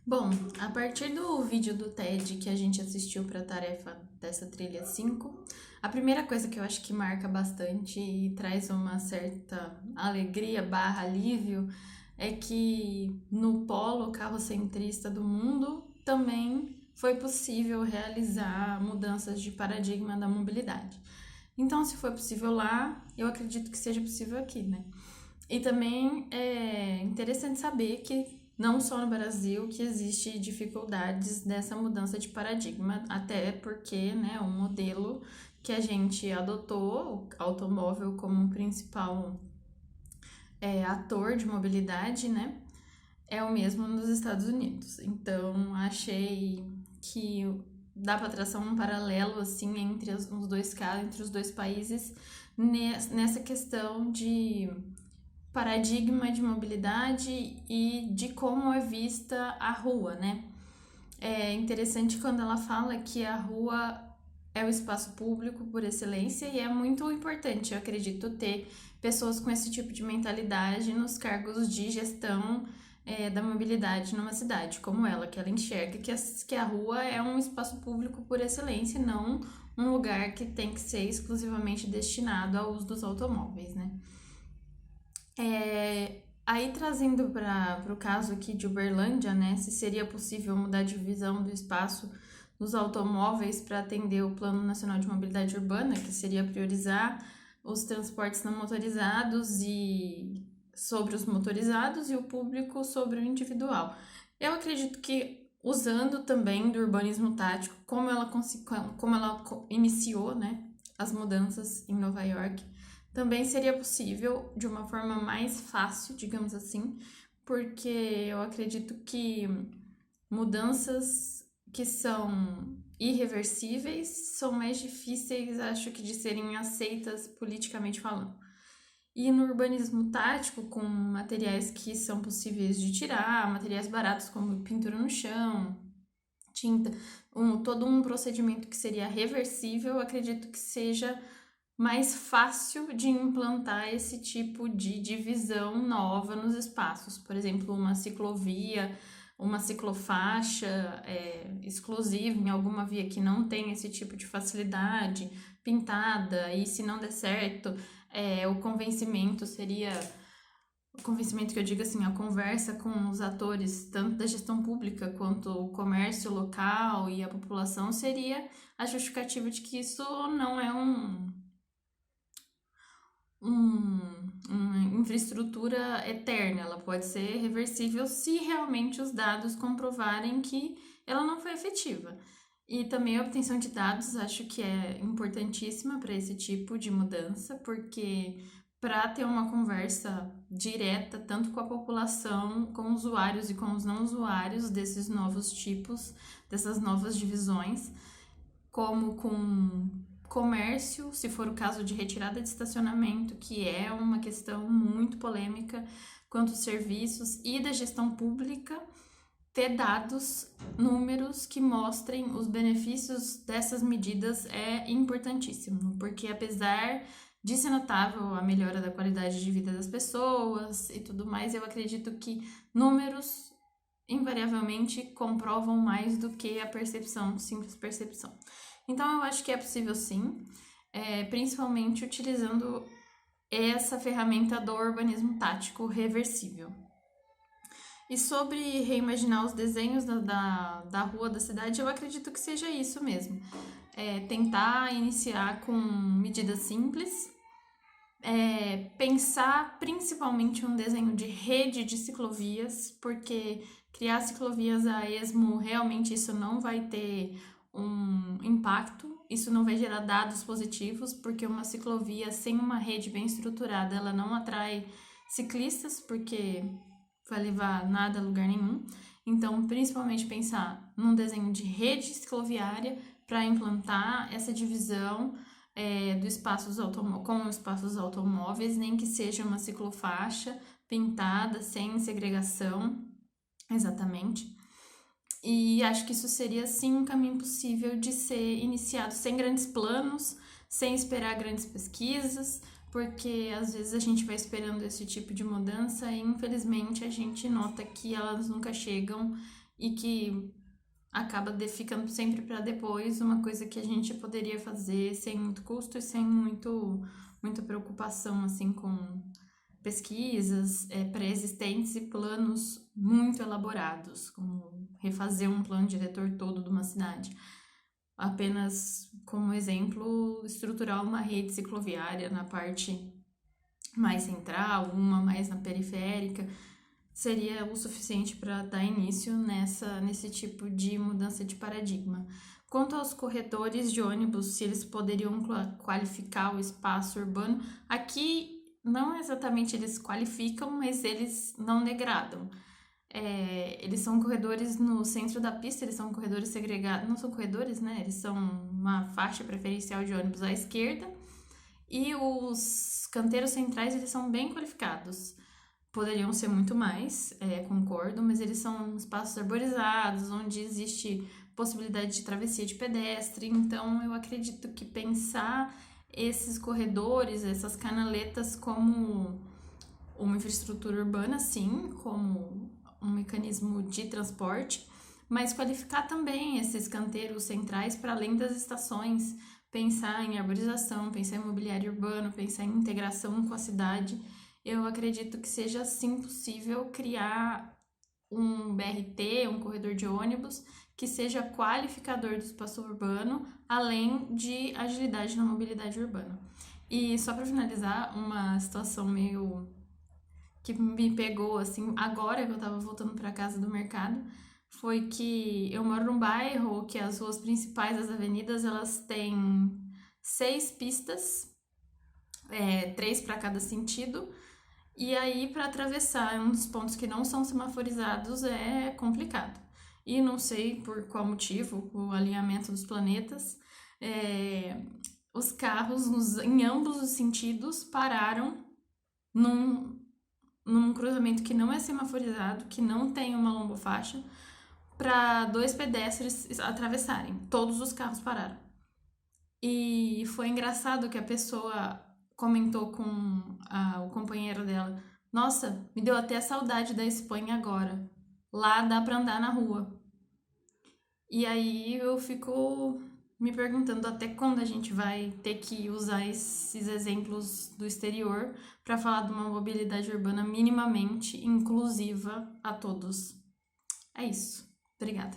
Bom, a partir do vídeo do TED que a gente assistiu para a tarefa dessa trilha 5, a primeira coisa que eu acho que marca bastante e traz uma certa alegria barra alívio é que no polo carrocentrista do mundo também foi possível realizar mudanças de paradigma da mobilidade. Então, se foi possível lá, eu acredito que seja possível aqui, né? E também é interessante saber que não só no Brasil que existe dificuldades dessa mudança de paradigma, até porque, né, o modelo que a gente adotou, o automóvel como principal ator de mobilidade, né, é o mesmo nos Estados Unidos. Então, achei que dá para traçar um paralelo assim entre os dois casos, entre os dois países nessa questão de paradigma de mobilidade e de como é vista a rua, né? É interessante quando ela fala que a rua é o espaço público por excelência e é muito importante, eu acredito, ter pessoas com esse tipo de mentalidade nos cargos de gestão da mobilidade numa cidade, como ela, que ela enxerga que a rua é um espaço público por excelência, não um lugar que tem que ser exclusivamente destinado ao uso dos automóveis, né? Aí trazendo para o caso aqui de Uberlândia, né, se seria possível mudar a divisão do espaço dos automóveis para atender o Plano Nacional de Mobilidade Urbana, que seria priorizar os transportes não motorizados e sobre os motorizados e o público sobre o individual. Eu acredito que usando também do urbanismo tático, como ela iniciou, né, as mudanças em Nova York, também seria possível de uma forma mais fácil, digamos assim, porque eu acredito que mudanças que são irreversíveis são mais difíceis, acho que, de serem aceitas politicamente falando. E no urbanismo tático, com materiais que são possíveis de tirar, materiais baratos como pintura no chão, tinta, todo um procedimento que seria reversível, eu acredito que seja mais fácil de implantar esse tipo de divisão nova nos espaços. Por exemplo, uma ciclovia, uma ciclofaixa exclusiva em alguma via que não tem esse tipo de facilidade, pintada, e se não der certo, o convencimento seria. O convencimento que eu digo assim, a conversa com os atores, tanto da gestão pública quanto o comércio local e a população, seria a justificativa de que isso não é uma infraestrutura eterna, ela pode ser reversível se realmente os dados comprovarem que ela não foi efetiva. E também a obtenção de dados acho que é importantíssima para esse tipo de mudança, porque para ter uma conversa direta tanto com a população, com usuários e com os não usuários desses novos tipos, dessas novas divisões, como com comércio, se for o caso de retirada de estacionamento, que é uma questão muito polêmica, quanto aos serviços e da gestão pública, ter dados, números que mostrem os benefícios dessas medidas é importantíssimo, porque apesar de ser notável a melhora da qualidade de vida das pessoas e tudo mais, eu acredito que números invariavelmente comprovam mais do que a percepção, simples percepção. Então eu acho que é possível sim, principalmente utilizando essa ferramenta do urbanismo tático reversível. E sobre reimaginar os desenhos da rua da cidade, eu acredito que seja isso mesmo. Tentar iniciar com medidas simples, pensar principalmente um desenho de rede de ciclovias, porque criar ciclovias a esmo, realmente isso não vai ter um impacto, isso não vai gerar dados positivos, porque uma ciclovia sem uma rede bem estruturada, ela não atrai ciclistas, porque vai levar nada a lugar nenhum. Então, principalmente pensar num desenho de rede cicloviária para implantar essa divisão do com espaços automóveis, nem que seja uma ciclofaixa pintada, sem segregação, exatamente. E acho que isso seria, sim, um caminho possível de ser iniciado sem grandes planos, sem esperar grandes pesquisas, porque às vezes a gente vai esperando esse tipo de mudança e infelizmente a gente nota que elas nunca chegam e que acaba ficando sempre para depois, uma coisa que a gente poderia fazer sem muito custo e sem muita preocupação assim com pesquisas pré-existentes e planos muito elaborados, como refazer um plano diretor todo de uma cidade. Apenas como exemplo, estruturar uma rede cicloviária na parte mais central, uma mais na periférica, seria o suficiente para dar início nesse tipo de mudança de paradigma. Quanto aos corredores de ônibus, se eles poderiam qualificar o espaço urbano, aqui não exatamente eles qualificam, mas eles não degradam. Eles são corredores no centro da pista, eles são corredores segregados, não são corredores, né? Eles são uma faixa preferencial de ônibus à esquerda, e os canteiros centrais, eles são bem qualificados. Poderiam ser muito mais, concordo, mas eles são espaços arborizados, onde existe possibilidade de travessia de pedestre, então eu acredito que pensar esses corredores, essas canaletas como uma infraestrutura urbana, sim, como um mecanismo de transporte, mas qualificar também esses canteiros centrais para além das estações, pensar em arborização, pensar em mobiliário urbano, pensar em integração com a cidade. Eu acredito que seja sim possível criar um BRT, um corredor de ônibus, que seja qualificador do espaço urbano, além de agilidade na mobilidade urbana. E só para finalizar, uma situação meio que me pegou assim, agora que eu tava voltando para casa do mercado, foi que eu moro num bairro que as ruas principais das avenidas, elas têm 6 pistas, 3 para cada sentido. E aí, para atravessar um dos pontos que não são semaforizados é complicado. E não sei por qual motivo, o alinhamento dos planetas, os carros em ambos os sentidos pararam num cruzamento que não é semaforizado, que não tem uma lombofaixa, para 2 pedestres atravessarem. Todos os carros pararam. E foi engraçado que a pessoa comentou com o companheiro dela: nossa, me deu até saudade da Espanha agora. Lá dá pra andar na rua. E aí eu fico me perguntando até quando a gente vai ter que usar esses exemplos do exterior para falar de uma mobilidade urbana minimamente inclusiva a todos. É isso. Obrigada.